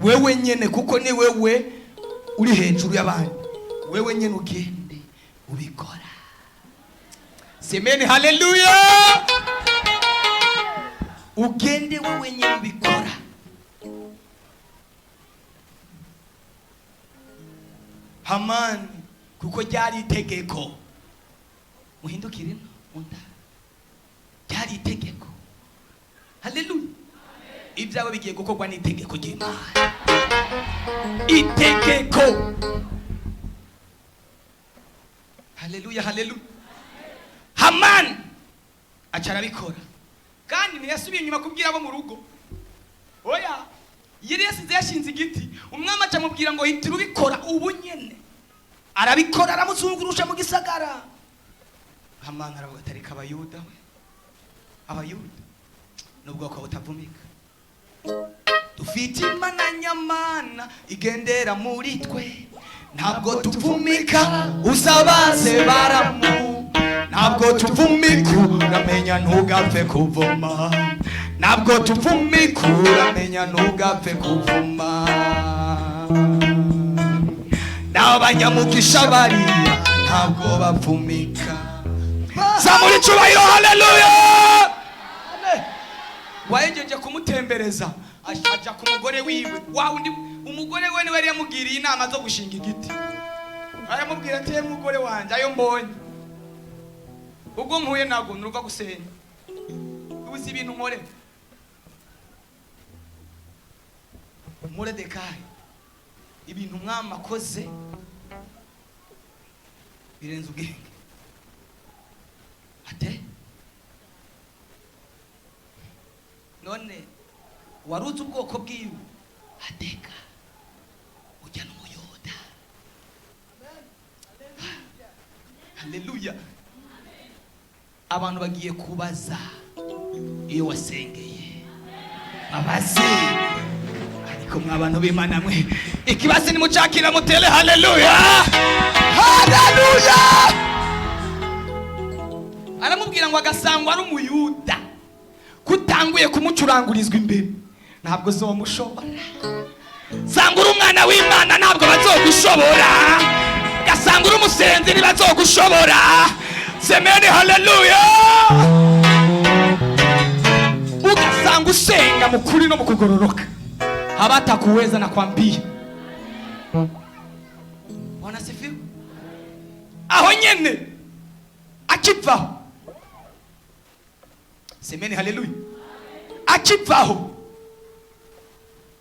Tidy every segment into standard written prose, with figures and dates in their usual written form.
wewe nyene, kuko ni wewe uri hejuru y'abandi. Wewe nyene ugende ubikora. Semeni haleluya. Ugende wewe nyene ubikora. Hamani kuko ryari itegeko. Muhindukire unda. Ryari itegeko. Haleluya. Ibyawe bigiye gukorwa n'itegeko ry'Imana. Itegeko. Haleluya, haleluya. Hamani acara bikora. Kandi ntiyasubiye inyuma kubwira abo mu rugo. Oya. Yari yasize yashinze igiti. Umwami aca mubwira ngo hitira ubikora ubu nyene. Arabikora aramuzungurusha mu gisagara. Hamani aravuga ati ariko abayuda we. Abayuda n'ubwoko butavumika. Dufite Imana nyamana igendera muri twe. Ntabwo tuvumika uzabaze baramu. Ntabwo tuvumika uramenya ntugapfe kuvuma. Ntabwo tuvumika uramenya ntugapfe kuvuma. N'abanyamugisha bariya ntabwo bavumika. Zamuri cyubahiro, haleluya. Wayegeje kumutembereza aja ku mugore wiwe. Wa undi umugore we niwe yamugiriye inama zo gushinga igiti. Aramubwira ati mugore wanje ayo mbonye. Ubwo mpuye nago nuruva gusenya. Ubuzi ibintu nkore. Moridekayi ibintu umwami akoze birenze ubwenge. Ate none waruzi ubwoko bwiwe ateka ujya n'umuyuda. Haleluya. Abantu bagiye kubaza iyo wasengeye abazi. Ariko mwabantu b'Imana mwe ikibazo ni mucakira mutele. Haleluya, haleluya. Aramubwira ngo agasangwa ari umuyuda kutanguye kumucurangurizwa imbere ntabwo zomushobora. Sangura umwana w'Imana ntabwo bazogushobora. Gasangura umusenzi ntibazogushobora. Semeni haleluya. Ugasanga usenga mukuri no mukugororoka habata kuweza na kwambia. Wanasifiwa aho nyene akipfaho. Semeni haleluya. Akipfaho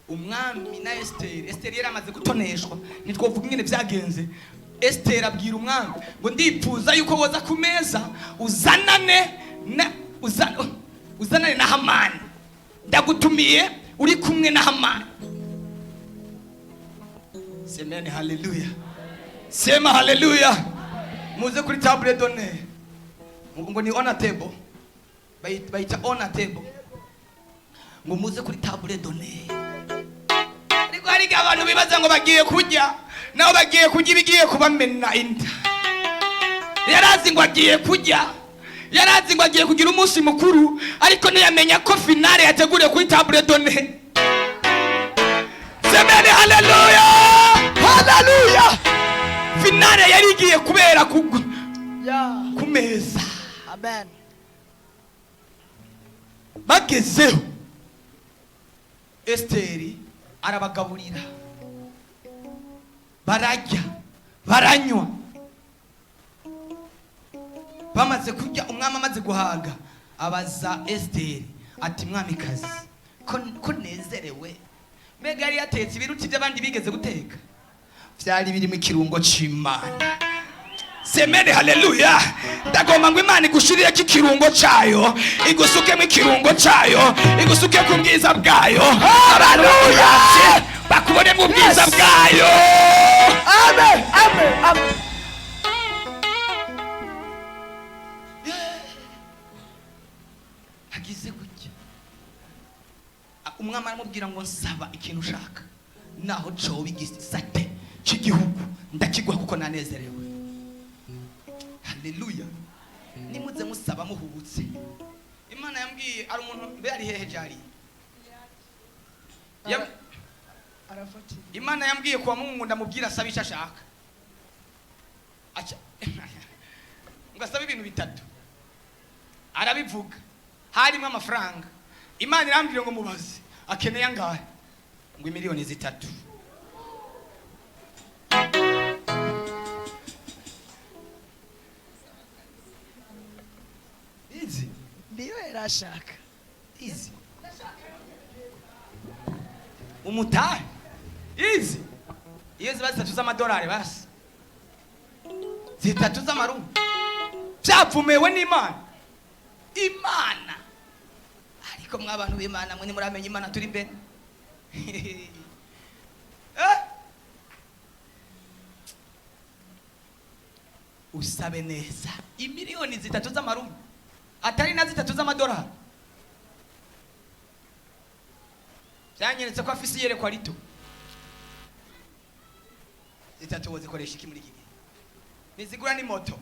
umwami na Esteri yari amaze gutoneshwa. Nitwovuga ingene byagenze. Esteri abwira umwami ngo ndipfuza yuko woza ku meza uzanane na Hamani. Ndagutumiye uri kumwe na Hamani. Semeni haleluya. Sema haleluya. Muze kuri table d'honneur. Ngo ni honor table. Baita honor table. Ngo muze kuri table d'honneur. Ariko hari abantu bibaza ngo bagiye kujya naho bagiye kujya ibigiye kubamena inda. Yarazi ngo agiye kujya. Yarazi ngo agiye kugira umunsi mukuru ariko ntiyamenya ko finale yateguriye kuri table d'honneur. Semeni haleluya. Haleluya. Finale yari igiye kubera ku meza. Amen. Bagezeho Esteri arabagaburira barajya baranywa. Bamaze kurya umwami amaze guhaga abaza Esteri ati mwamikazi ko nezerewe mbega yari yatetse ibiruti by'abandi bigeze guteka. Byari birimo ikirungo c'Imana. Semeni haleluya. Ndagomba ngo Imana igushirire ikirungo cyayo, igusukemo ikirungo cyayo, igusuke ku bwiza bwayo. Haleluya. Bakubone mu bwiza bwayo. Amen, amen, amen. Hagize gutya umwami aramubwira ngo nsaba ikintu ushaka naho coba igisate cy'igihugu ndakigwa kuko nanezerewe. Haleluya. Nimuze musaba muhubutse. Imana yambwiye ari umuntu mbe ari hehe jari Imana yambwiye kwa Mungu ndamubwira asaba icyo ashaka. Acha ngasaba ibintu bitatu. Arabivuga. Harimo amafaranga. Imana irambwira ngo mubaze akeneye angahe? Ngo miliyoni 3. Izi ndiyo yarashaka. izi umutahe izi iyo ziba 3 z'amadolari basi 3 z'amarundi byavumewe n'Imana. Imana ariko mwabantu b'Imana mwe nimuramenye Imana turi mbere. Usabe neza imiliyoni 3 z'amarundi atari na 3 z'amadolari. Byanyeretse ko afise yerekwa rito 3 wozikoresha iki muri iki gihe? Nizigura ni moto.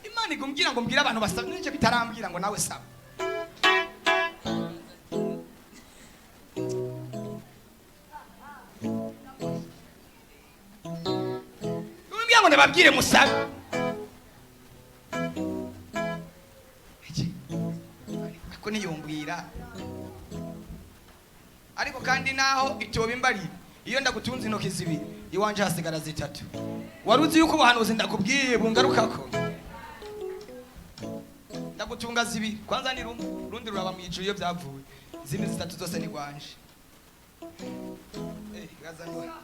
Imana igumbwira ngo mbwira abantu basaba n'icyo bitarambwira ngo nawe saba. Umbwira ngo nababwire musabe. Ako niyumbwira. Ariko kandi naho itoba imbari iyo ndagutunze intoki 2 iwanje hasigara 3. Waruzi yuko ubuhanuzi ndakubwiye bungarukako. Ndagutunga 2 kwanza ni rundi ruraba mu ijuru iyo byavuye. Izindi 3 zose ni gwanje. Gazanwa.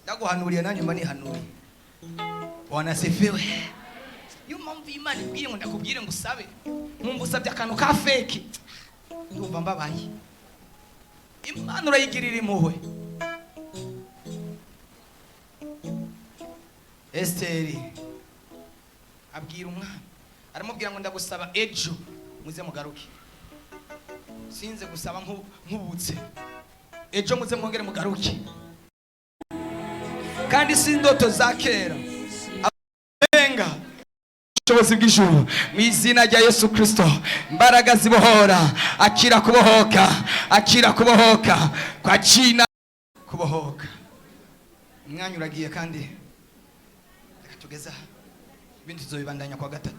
Ndaguhanuriye nanyu mba nihanuriye. Wanasifiwe. Yumva Imana ibwiye ngo ndakubwire ngo usabe. Nkumva usabye akantu ka fake. Ndumva mbabaye. Imana urayigirira impuhwe. Esteri abwira umwana aramubwira ngo ndagusaba ejo muze mugaruke. Sinze gusaba nkubutse. Ejo muze mwongere mugaruke. Kandi si indoto za kera. Abenga ubushobozi bw'ijuru mu izina rya Yesu Kristo. Imbaraga zibohora, akira kubohoka, akira kubohoka kwa jina kubohoka. Umwanya uragiye kandi tugeza ibindi tuzobibandanya kwa 3.